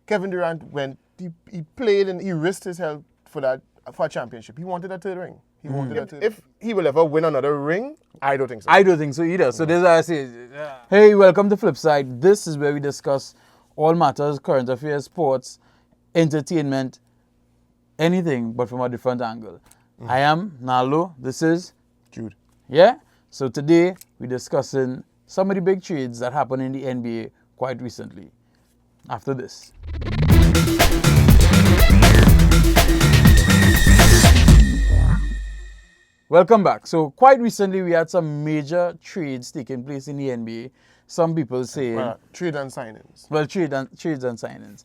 Kevin Durant went, he played and he risked his health for a championship. He wanted a third ring. He wanted a third. If he will ever win another ring, I don't think so. I don't think so either. So this is why I say, hey, welcome to Flipside. This is where we discuss all matters, current affairs, sports, entertainment, anything, but from a different angle. I am Nalo. This is Jude. Yeah? So today, we're discussing some of the big trades that happened in the NBA quite recently. After this. Welcome back. So quite recently, we had some major trades taking place in the NBA. Some people saying... trade and signings. Well, trades and signings.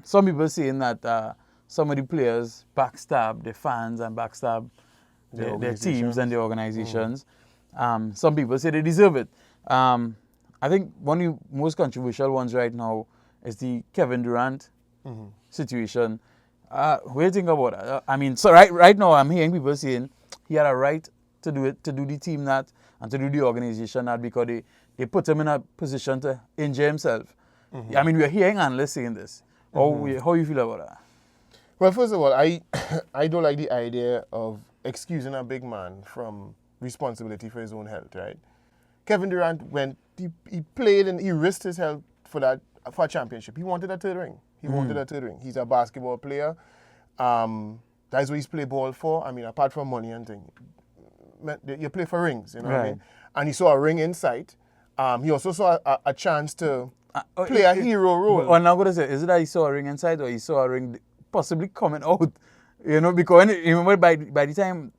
Some people saying that some of the players backstab their fans and backstab their teams and their organizations. Some people say they deserve it. I think one of the most controversial ones right now is the Kevin Durant situation. What do you think about that? I mean, so right now I'm hearing people saying he had a right to do it, to do the team that, and to do the organization that because they put him in a position to injure himself. I mean, we're hearing analysts saying this. How you feel about that? Well, first of all, I don't like the idea of excusing a big man from responsibility for his own health, right? Kevin Durant went, he played and he risked his health for a championship. He wanted a third ring. He wanted a third ring. He's a basketball player. That's what he's played ball for. I mean, apart from money and things. You play for rings, you know what I mean? And he saw a ring in sight. He also saw a chance to play a hero role. Well, now I'm going to say, is it that he saw a ring inside or he saw a ring possibly coming out? You know, because remember by the time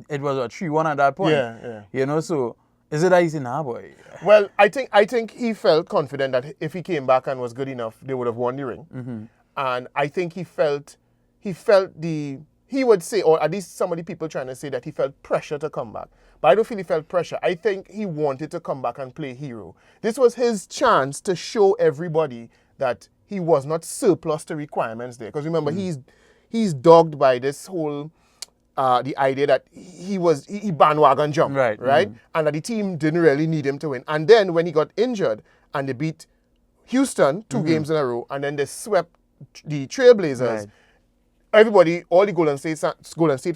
it was a 3-1 at that point. Yeah. You know, so is it that he's in our boy? Well, I think he felt confident that if he came back and was good enough, they would have won the ring. And I think he would say, or at least some of the people trying to say that he felt pressure to come back. But I don't feel he felt pressure. I think he wanted to come back and play hero. This was his chance to show everybody that he was not surplus to requirements there. Because remember, he's dogged by this whole, the idea that he bandwagon jumped, right? And that the team didn't really need him to win. And then when he got injured and they beat Houston 2 games in a row, and then they swept the Trailblazers, everybody, all the Golden State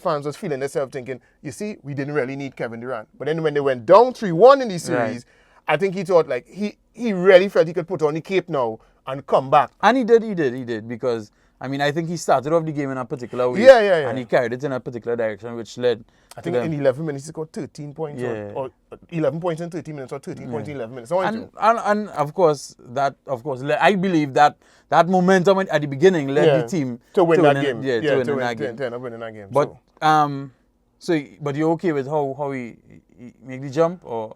fans was feeling themselves thinking, you see, we didn't really need Kevin Durant. But then when they went down 3-1 in the series, I think he thought like he really felt he could put on the cape now and come back. And he did because I mean I think he started off the game in a particular way. Yeah. And he carried it in a particular direction which led I think in 11 minutes he scored 13 points or 11 points in 13 minutes or 13 points in 11 minutes. And of course I believe that momentum at the beginning led the team to win that game. To end up winning that game. But but you're okay with how he make the jump or?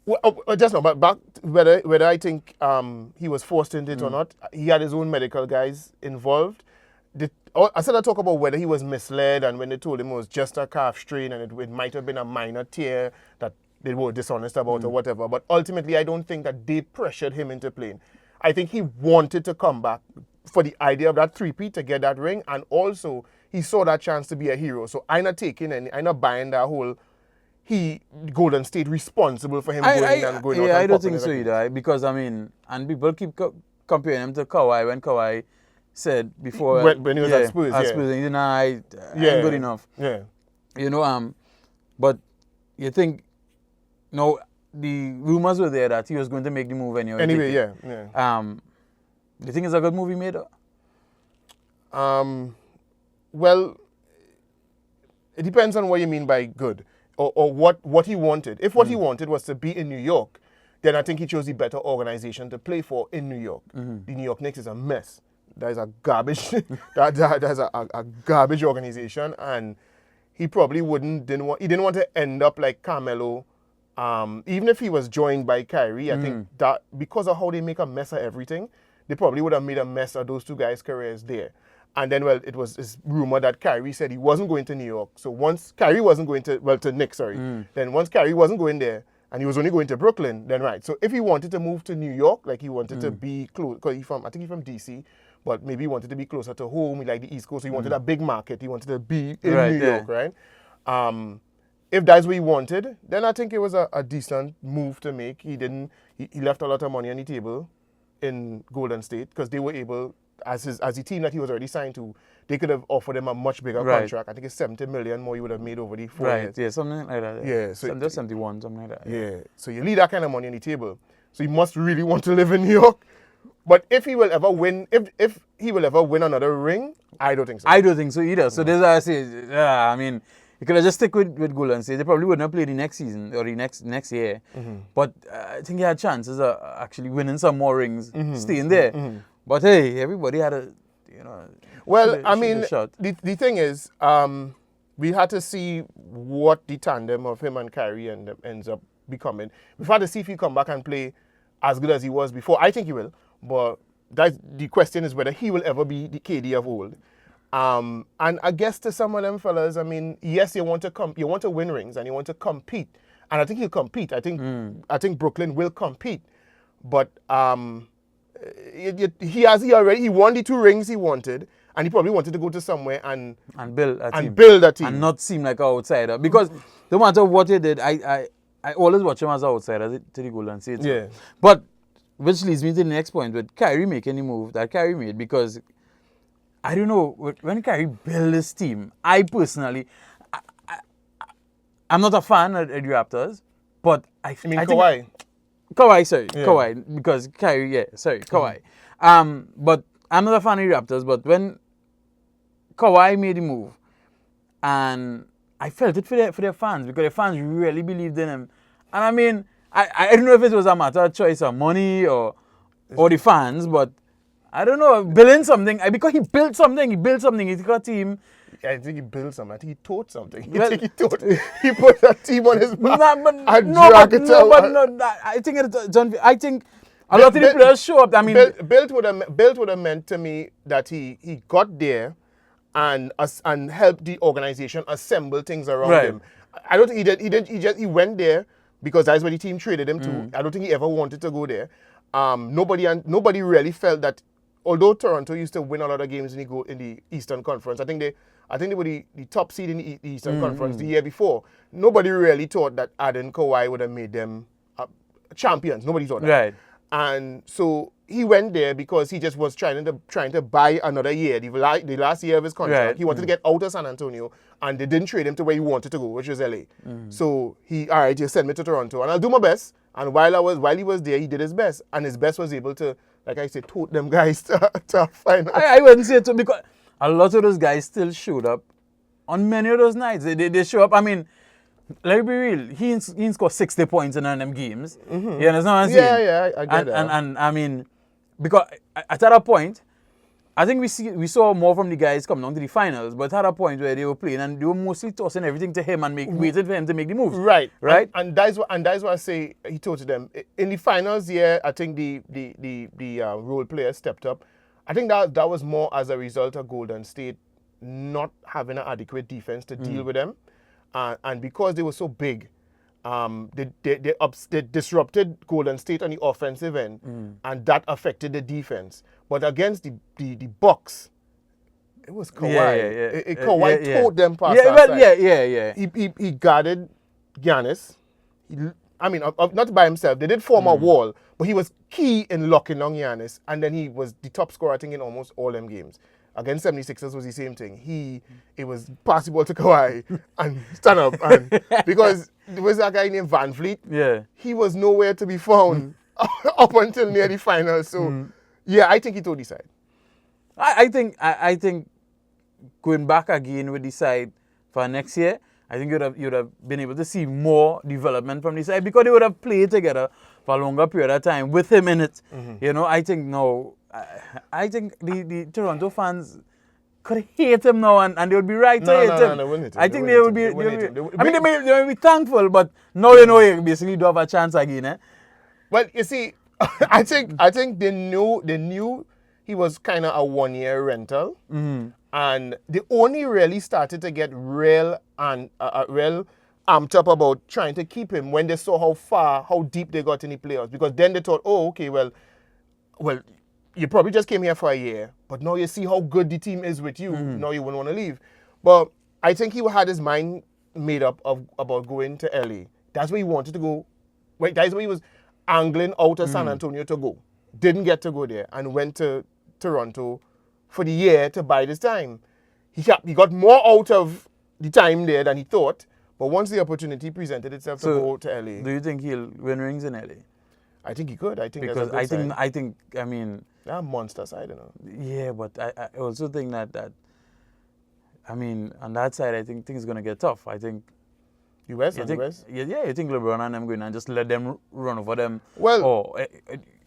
Well, just now, but back whether I think he was forced into it or not, he had his own medical guys involved. I said I talk about whether he was misled and when they told him it was just a calf strain and it might have been a minor tear that they were dishonest about or whatever. But ultimately, I don't think that they pressured him into playing. I think he wanted to come back for the idea of that three-peat to get that ring, and also he saw that chance to be a hero. So I'm not buying that whole Golden State responsible for him going out. Yeah, I don't think so either. Because I mean, and people keep comparing him to Kawhi when Kawhi said before when he was at Spurs, he didn't ain't good enough. Yeah. You know, but you think the rumors were there that he was going to make the move anyway. Anyway, yeah. Do you think it's a good movie made? Well, it depends on what you mean by good. Or what he wanted. If what he wanted was to be in New York, then I think he chose the better organization to play for in New York. The New York Knicks is a mess. That is a garbage. that's a garbage organization, and he probably didn't want to end up like Carmelo. Even if he was joined by Kyrie, I think that because of how they make a mess of everything, they probably would have made a mess of those two guys' careers there. And then, it was rumored that Kyrie said he wasn't going to New York. So once Kyrie wasn't going to Knicks, then once Kyrie wasn't going there and he was only going to Brooklyn, then right. So if he wanted to move to New York, like he wanted to be close, because I think he's from DC, but maybe he wanted to be closer to home, he liked the East Coast, so he wanted a big market, he wanted to be in New York, right? If that's what he wanted, then I think it was a decent move to make. He left a lot of money on the table in Golden State because they were able, as the team that he was already signed to, they could have offered him a much bigger contract. I think it's 70 million more he would have made over the 4 years. Yeah, something like that. Yeah, so 71, something like that. Yeah, so you leave that kind of money on the table. So he must really want to live in New York. But if he will ever win, if he will ever win another ring, I don't think so. I don't think so either. So that's why I say, I mean, you could have just stick with Golden State. They probably wouldn't have played the next season or the next year. But I think he had chances of actually winning some more rings, staying there. But hey, everybody had a, Well, shot. The thing is, we had to see what the tandem of him and Kyrie ends up becoming. We've had to see if he come back and play as good as he was before. I think he will, but the question is whether he will ever be the KD of old. And I guess to some of them fellas, I mean, yes, you want to win rings and you want to compete, and I think he'll compete. I think Brooklyn will compete, but he won the 2 rings he wanted, and he probably wanted to go to somewhere and build a team and not seem like an outsider. Because no matter what he did, I always watch him as an outsider to the Golden State. Yeah. But which leads me to the next point with Kyrie making the move that Kyrie made, because I don't know, when Kyrie built this team, I personally, I'm not a fan of the Raptors, but I think Kawhi? Kawhi, sorry. Yeah. Kawhi, because Kyrie, Kawhi. But I'm not a fan of the Raptors, but when Kawhi made the move, and I felt it for their fans, because their fans really believed in him. And I mean, I don't know if it was a matter of choice of money or the fans, but I don't know, building something, because he built something, he got a team. I think he built something. I think he taught something. He put that team on his back. I think I think a lot of the players show up. I mean, Built would have meant to me that he got there and helped the organization assemble things around him. I don't think he did. He went there because that's where the team traded him to. I don't think he ever wanted to go there. Nobody really felt that. Although Toronto used to win a lot of games in the Eastern Conference, I think they were the top seed in the Eastern Conference the year before. Nobody really thought that adding Kawhi would have made them champions. Nobody thought that. Right. And so he went there because he just was trying to buy another year, the last year of his contract. Right. He wanted to get out of San Antonio, and they didn't trade him to where he wanted to go, which was LA. So all right, you send me to Toronto, and I'll do my best. And while he was there, he did his best, and his best was able to, like I said, tote them guys to final. I wouldn't say so, because a lot of those guys still showed up on many of those nights. They show up. I mean, let me be real. He scored 60 points in them games. You understand what I'm saying? Yeah, I get that. And I mean, because at that point, I think we saw more from the guys coming on to the finals, but at a point where they were playing and they were mostly tossing everything to him and waited for him to make the moves. Right. Right. And that's what I say. He told to them in the finals. Yeah, I think the role players stepped up. I think that was more as a result of Golden State not having an adequate defense to deal with them, and because they were so big. They disrupted Golden State on the offensive end, and that affected the defense. But against the Bucks, it was Kawhi. Kawhi towed them past that side. He guarded Giannis. Not by himself. They did form a wall, but he was key in locking down Giannis, and then he was the top scorer, I think, in almost all them games. Against 76ers was the same thing. It was pass the ball to Kawhi and stand up. And because there was that guy named Van Vliet. Yeah. He was nowhere to be found up until near the finals. So, yeah, I think he told the side. I think going back again with the side for next year, I think you'd have been able to see more development from the side, because they would have played together for a longer period of time with him in it. I think no. I think the Toronto fans could hate him now, and they would be right to hate him. No, wouldn't hate him. I think they would be. They may be thankful, but now you basically do have a chance again. Eh? Well, you see, I think they knew he was kind of a 1-year rental, and they only really started to get real amped up about trying to keep him when they saw how deep they got in the playoffs. Because then they thought, oh, okay, well. You probably just came here for a year, but now you see how good the team is with you. Now you wouldn't want to leave. But I think he had his mind made up about going to LA. That's where he wanted to go. Right, that's where he was angling out of San Antonio to go. Didn't get to go there and went to Toronto for the year to buy this time. He got more out of the time there than he thought, but once the opportunity presented itself to go to LA. Do you think he'll win rings in LA? I think he could. I think Because that's a good sign. I mean, They're a monster side, you know. yeah, but I also think that I mean, on that side, I think things are gonna get tough. I think. US You and think, US? yeah, you think LeBron and them going and just let them run over them? Well,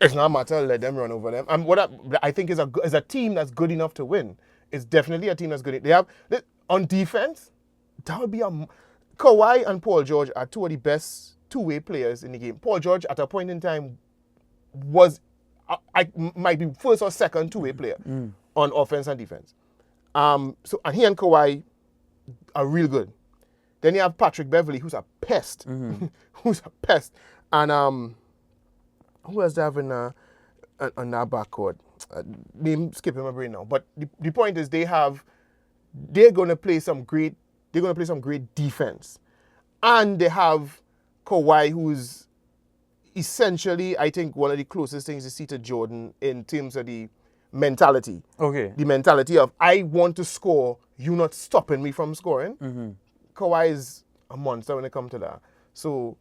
it's not a matter of let them run over them. What I think is a team that's good enough to win. It's definitely a team that's good. They have on defense. That would be Kawhi and Paul George are two of the best two-way players in the game. Paul George at a point in time was I might be first or second two-way player on offense and defense. And he and Kawhi are real good. Then you have Patrick Beverly, who's a pest. Who's a pest. And who else they have on our backcourt? Name skipping my brain now. But the point is they're gonna play some great defense. And they have Kawhi, who's essentially, I think, one of the closest things you see to Jordan in terms of the mentality. Okay. The mentality of I want to score, you not stopping me from scoring. Kawhi is a monster when it comes to that. So,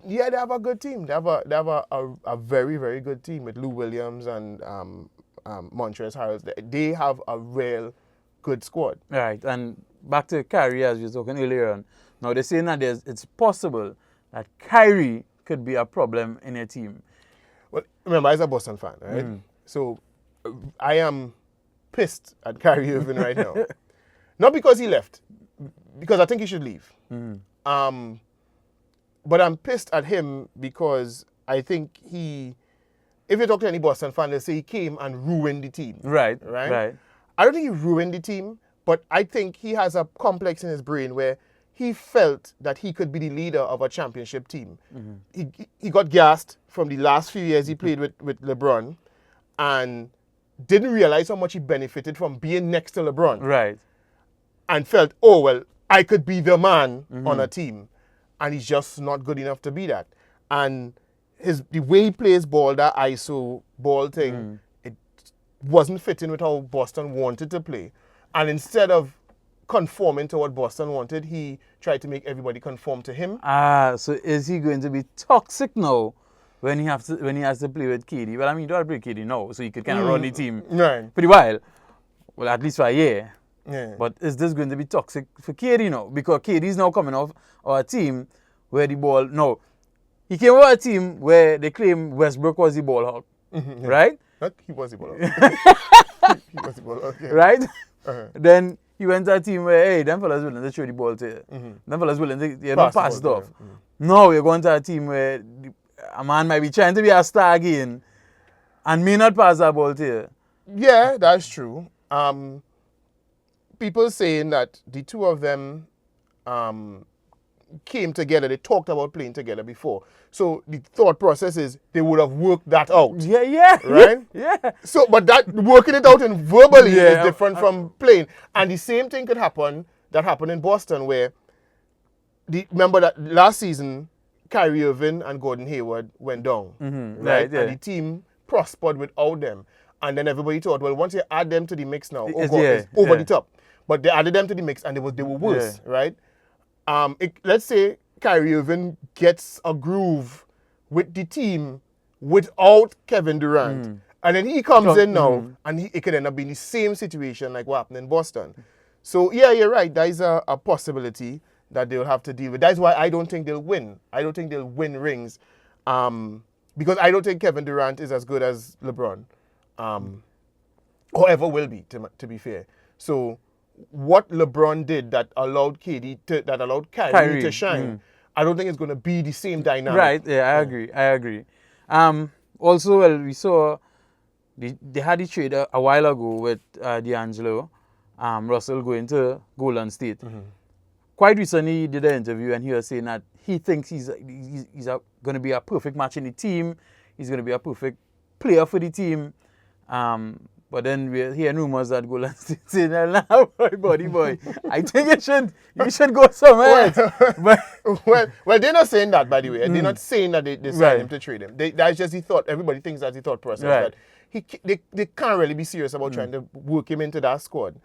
yeah, they have a good team. They have a very, very good team with Lou Williams and Montrezl Harrell. They have a real good squad. Right. And back to Kyrie, as you were talking earlier on. Now, they're saying that it's possible that Kyrie could be a problem in a team. Well, remember, I'm a Boston fan, right? So, I am pissed at Kyrie Irving right now. Not because he left. Because I think he should leave. But I'm pissed at him because I think if you talk to any Boston fan, they'll say he came and ruined the team. Right. I don't think he ruined the team, but I think he has a complex in his brain where he felt that he could be the leader of a championship team. He got gassed from the last few years he played with LeBron and didn't realize how much he benefited from being next to LeBron. Right. And felt, oh, well, I could be the man on a team. And he's just not good enough to be that. And the way he plays ball, that ISO ball thing, it wasn't fitting with how Boston wanted to play. And instead of conforming to what Boston wanted, he tried to make everybody conform to him. So is he going to be toxic now when he has to play with KD? Well, I mean, you don't have to play KD now, so he could kind of run the team pretty well. Well, at least for a year. Yeah. But is this going to be toxic for KD now? Because KD is now coming off a team where the ball... No, he came off a team where they claim Westbrook was the ball hog, right? He was the ball hog. He was the ball hog, yeah. Right? Then he went to a team where, hey, them fellas willing to throw the ball to you. Them fellas willing to pass it off. Now you're going to a team where a man might be trying to be a star again and may not pass that ball to you. Yeah, that's true. People saying that the two of them came together. They talked about playing together before. So the thought process is they would have worked that out. Yeah. Right? Yeah. So, but that working it out in verbally is different from playing. And the same thing could happen that happened in Boston where, remember that last season, Kyrie Irving and Gordon Hayward went down. Right? Yeah. And the team prospered without them. And then everybody thought, well, once you add them to the mix now, it's over the top. But they added them to the mix and they were worse, right? Let's say Kyrie Irving gets a groove with the team without Kevin Durant. And then he comes in now and it could end up being the same situation like what happened in Boston. So, yeah, you're right. That is a possibility that they'll have to deal with. That's why I don't think they'll win. I don't think they'll win rings because I don't think Kevin Durant is as good as LeBron. Or ever will be, to be fair. So, what LeBron did that allowed Kyrie to shine, I don't think it's going to be the same dynamic. Right, yeah, I agree. Also, well, we saw they had a trade a while ago with D'Angelo Russell going to Golden State. Quite recently, he did an interview and he was saying that he thinks he's going to be a perfect match in the team. He's going to be a perfect player for the team. But then we're hearing rumors that Golden State saying, "Nah, boy, I think you should go somewhere else." Well, they're not saying that, by the way. They're not saying that they signed him to trade him. That's just the thought. Everybody thinks that's the thought process. That they can't really be serious about trying to work him into that squad.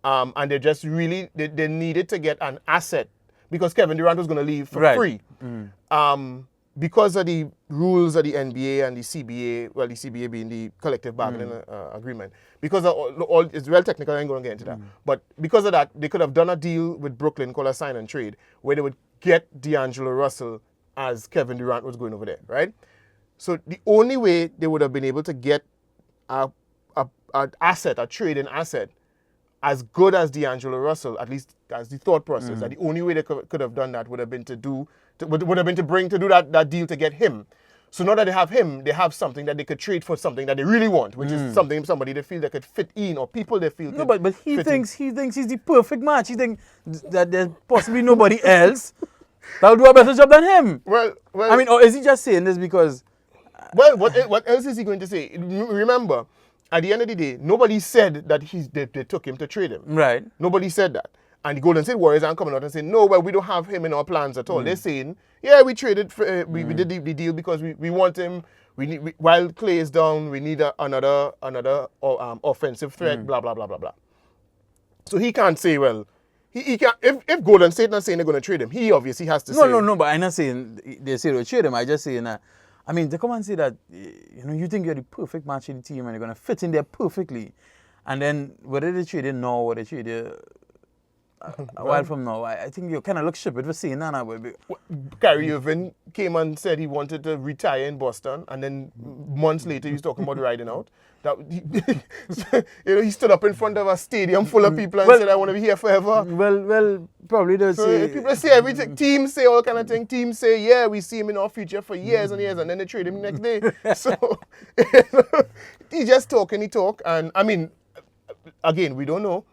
And they just really, they needed to get an asset because Kevin Durant was going to leave for free. Because of the rules of the NBA and the CBA, well, the CBA being the collective bargaining agreement, because of all it's real technical, I ain't going to get into that. But because of that, they could have done a deal with Brooklyn called a sign and trade, where they would get D'Angelo Russell as Kevin Durant was going over there, right? So the only way they would have been able to get an asset, a trading asset, as good as D'Angelo Russell, at least as the thought process, that the only way they could have done that would have been to do that deal to get him. So now that they have him, they have something that they could trade for something that they really want, which is somebody they feel they could fit in, or people they feel. No, but he thinks he's the perfect match. He thinks that there's possibly nobody else that will do a better job than him. Well, I mean, or is he just saying this because? Well, what else is he going to say? Remember, at the end of the day, nobody said that they took him to trade him. Right. Nobody said that. And the Golden State Warriors aren't coming out and saying, no, well, we don't have him in our plans at all. They're saying, yeah, we traded, we did the deal because we want him. While Clay is down, we need another offensive threat, blah, blah, blah, blah, blah. So he can't say, well, he can't, if Golden State not saying they're going to trade him, he obviously has to say. No, but I'm not saying they say they'll trade him. I just saying that, I mean, to come and say that, you think you're the perfect match in the team and you're going to fit in there perfectly. And then whether they trade you now or they trade you a while from now, I think you kind of look stupid for saying that. Kyrie Irving came and said he wanted to retire in Boston, and then months later he was talking about riding out. He stood up in front of a stadium full of people and said, I want to be here forever. Well, probably they'll say. People say everything. Teams say all kind of things. Teams say, yeah, we see him in our future for years and years, and then they trade him the next day. So he just talk and he talk. And I mean, again, we don't know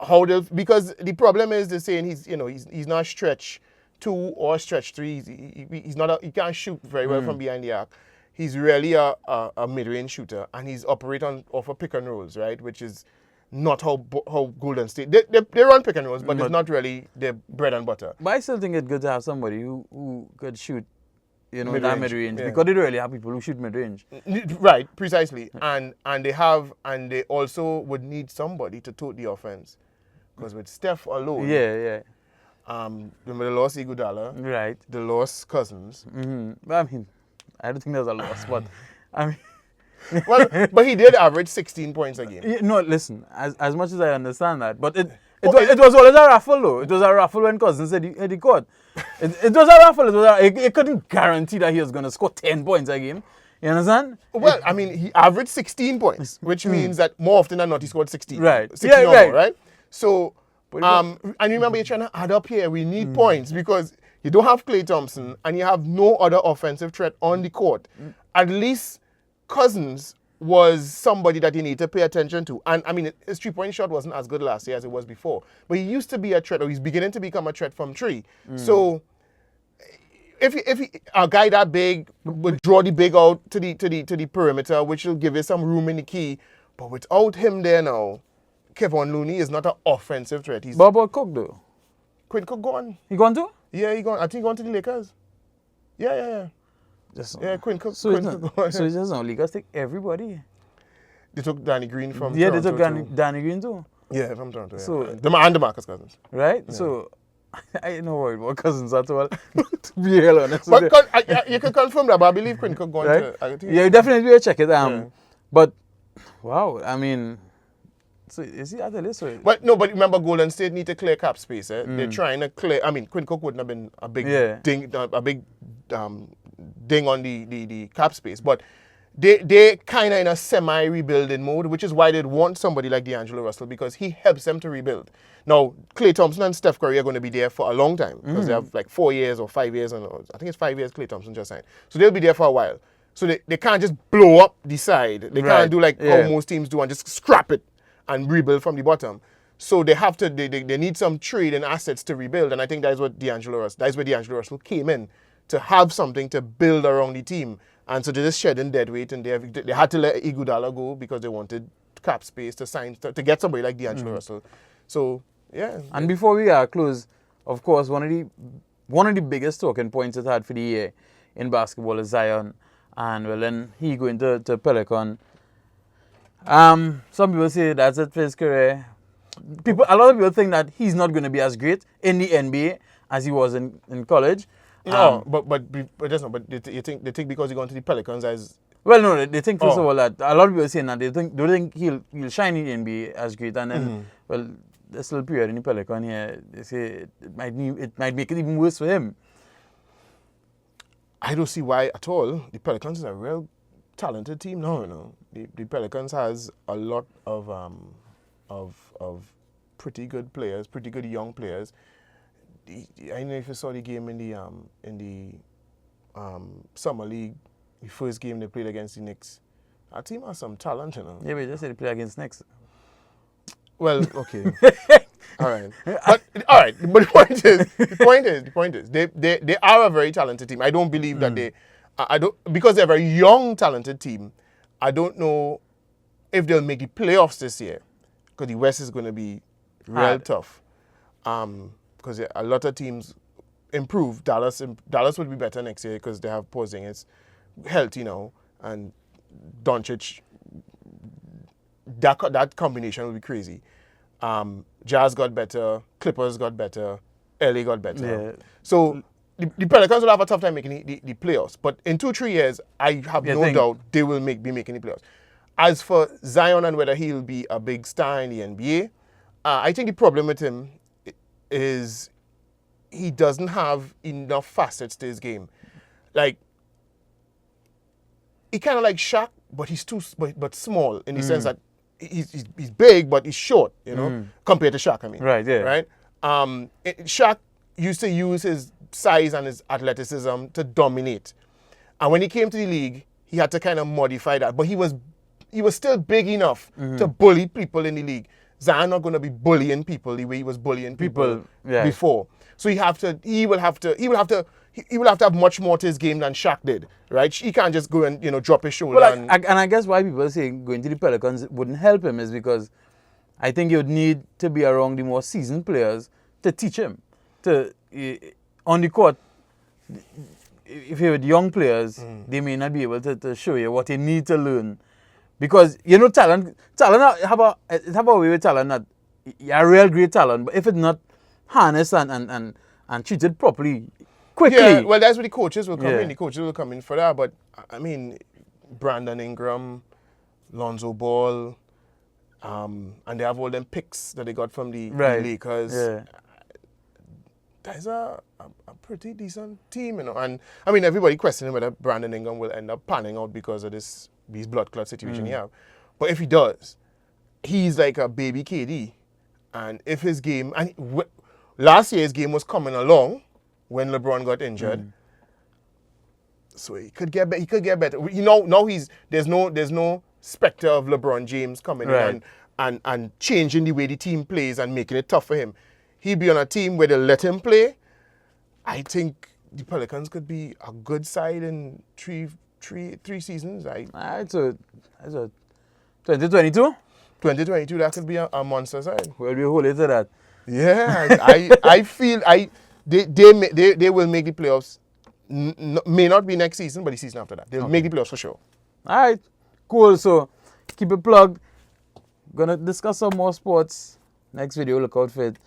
how they'll, because the problem is they're saying he's not stretch 2 or stretch 3. He can't shoot very well from behind the arc. He's really a mid-range shooter, and he's operating off of pick and rolls, right? Which is not how Golden State they run pick and rolls, but it's not really their bread and butter. But I still think it's good to have somebody who could shoot, mid-range, that mid-range, because they don't really have people who shoot mid-range. Right, precisely, and they also would need somebody to tote the offense, because with Steph alone, remember the lost Iguodala, right? The lost Cousins. But I mean, I don't think there's a loss, but I mean. Well, but he did average 16 points a game. No, listen, as much as I understand that, but it was always a raffle, though. It was a raffle when Cousins said he caught. It was a raffle. It couldn't guarantee that he was going to score 10 points a game. You understand? Well, I mean, he averaged 16 points, which means that more often than not he scored 16. Right. 16 or more, right? So, and remember, you're trying to add up here. We need points because you don't have Klay Thompson and you have no other offensive threat on the court. At least Cousins was somebody that you need to pay attention to. And I mean, his 3-point shot wasn't as good last year as it was before. But he used to be a threat, or he's beginning to become a threat from 3. So if a guy that big would draw the big out to the perimeter, which will give you some room in the key. But without him there now, Kevon Looney is not an offensive threat. But about Cook, though? Quinn Cook gone. He gone too? Yeah, he gone. I think he gone to the Lakers. Yeah. Quinn Cook. So it's just not Lakers take everybody. They took Danny Green from Toronto. They took Danny Green too. Yeah, from Toronto. Yeah. So and DeMarcus Cousins. Right. Yeah. So I ain't no worried about Cousins at all. To be real honest. But you can confirm that. But I believe Quinn Cook going right? You definitely will check it. But wow, I mean. So is he at the list? But remember, Golden State need to clear cap space. They're trying to clear. I mean, Quinn Cook wouldn't have been a big ding on the cap space, but they kind of in a semi-rebuilding mode, which is why they'd want somebody like D'Angelo Russell, because he helps them to rebuild. Now, Klay Thompson and Steph Curry are going to be there for a long time because they have like 4 years or 5 years, and I think it's 5 years Klay Thompson just signed. So they'll be there for a while. So they can't just blow up the side. They can't do like how most teams do and just scrap it and rebuild from the bottom. So they have to. They need some trade and assets to rebuild, and I think that's where D'Angelo Russell came in, to have something to build around the team. And so they just shedding dead weight, and they had to let Iguodala go because they wanted cap space to sign to get somebody like D'Angelo Russell. So yeah. And before we close, of course, one of the biggest talking points it had for the year in basketball is Zion, and well then he going to Pelican. Some people say that's it for his career. A lot of people think that he's not going to be as great in the NBA as he was in college. No, but that's not. But they think because he gone to the Pelicans as well, no, they think first of all that a lot of people are saying that they think he'll shine in the NBA as great, and then well, there's still a period in the Pelican here. They say it might make it even worse for him. I don't see why at all. The Pelicans is a real talented team. No. The Pelicans has a lot of pretty good players, pretty good young players. I don't know if you saw the game in the summer league, the first game they played against the Knicks. Our team has some talent, you know. Yeah, but just say they play against Knicks. Well, okay. All right. But the point is, they are a very talented team. I don't believe that because they're a very young, talented team. I don't know if they'll make the playoffs this year, because the West is going to be real tough. Because a lot of teams improve. Dallas would be better next year because they have Porzingis healthy now, and Doncic. That combination will be crazy. Jazz got better, Clippers got better, LA got better. Yeah. So the Pelicans will have a tough time making the playoffs. But in 2-3 years, I have no doubt they will be making the playoffs. As for Zion and whether he'll be a big star in the NBA, I think the problem with him is he doesn't have enough facets to his game. Like, he kind of like Shaq, but he's but small in the sense that he's big, but he's short, you know, compared to Shaq, I mean. Right, yeah. Right? Shaq used to use his size and his athleticism to dominate. And when he came to the league, he had to kind of modify that. But he was still big enough to bully people in the league. Zion not going to be bullying people the way he was bullying people before. So he will have to have much more to his game than Shaq did, right? He can't just go and drop his shoulder. Well, and I guess why people say going to the Pelicans wouldn't help him is because I think you would need to be around the more seasoned players to teach him. On the court, if you're with young players, they may not be able to show you what you need to learn. Because, talent have a way with talent that you're a real great talent, but if it's not harnessed and treated properly, quickly. Yeah, well, that's where the coaches will come in. The coaches will come in for that. But, I mean, Brandon Ingram, Lonzo Ball, and they have all them picks that they got from the Lakers. Yeah. That's a pretty decent team, And, I mean, everybody questioning whether Brandon Ingram will end up panning out because of these blood clot situation he have. But if he does, he's like a baby KD. And if his game... And last year's game was coming along when LeBron got injured. So he could get better. Now there's no specter of LeBron James coming in and changing the way the team plays and making it tough for him. He'd be on a team where they'll let him play. I think the Pelicans could be a good side in three seasons. All right, so 2022? 2022, that could be a monster side. Well, we hold it to that. Yeah, I feel they will make the playoffs. May not be next season, but the season after that. They'll make the playoffs for sure. All right, cool. So keep it plugged. Gonna discuss some more sports. Next video, look out for it.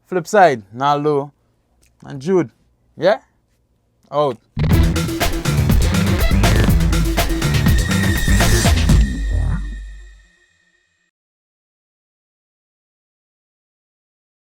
Flip side, Naldo and Jude. Yeah? Out.